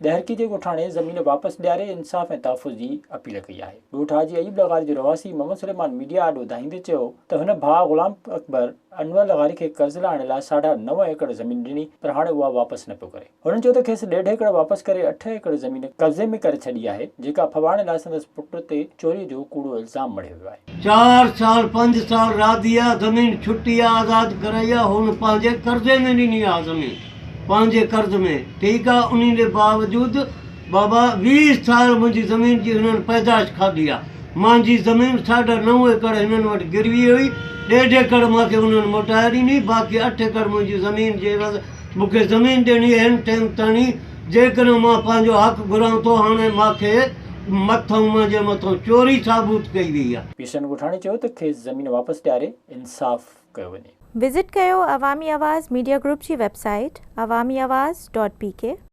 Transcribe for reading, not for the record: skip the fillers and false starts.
दहरकी जे ॻोठाणे ज़मीन वापसि ॾियारे इंसाफ़ ऐं तहफ़ुज़ जी अपील कई आहे। ॻोठ हाजी अयूब लगारी जो रवासी मोहम्मद सुलेमान मीडिया आॾ ॿुधाईंदे चयो त हुन भाउ ग़ुलाम अकबर अनवर लगारी खे कर्ज़ लाइण लाइ 9.5 एकड़ ज़मीन ॾिनी, पर हाणे उहा वापसि न पियो करे। हुननि चयो त खेसि 1.5 एकड़ वापसि करे 8 एकड़ ज़मीन कब्ज़े में करे छॾी आहे, जेका फवाणे लाइ संदसि पुट ते चोरी जो कूड़ो इल्ज़ाम मढ़ियो वियो आहे। 4 साल 5 साल रादिया ज़मीन छुट्टी आज़ाद कराया, हुन पंहिंजे कर्ज़े में ॾिनी आहे ज़मीन, पंहिंजे कर्ज़ में। ठीकु आहे, उन जे बावजूदि बाबा 20 साल मुंहिंजी ज़मीन जी हिननि पैदाइश खाधी आहे। मुंहिंजी ज़मीन 9.5 एकड़ हिननि वटि गिरवी हुई, 1.5 एकड़ मूंखे हुननि मोटाए ॾिनी, बाक़ी 8 एकड़ मुंहिंजी ज़मीन जे मूंखे ज़मीन ॾियणी हिन टाइम ताणी। जेकॾहिं मां पंहिंजो हक़ घुरां थो, हाणे मूंखे मुंहिंजे मथां चोरी साबूत कई वई आहे। किशन ॻोठाणे चयो त खेसि ज़मीन वापसि ॾियारे इंसाफ़ कयो वञे। विज़िट कयो अवामी आवाज़ मीडिया ग्रुप जी वेबसाइट awamiawaz.pk।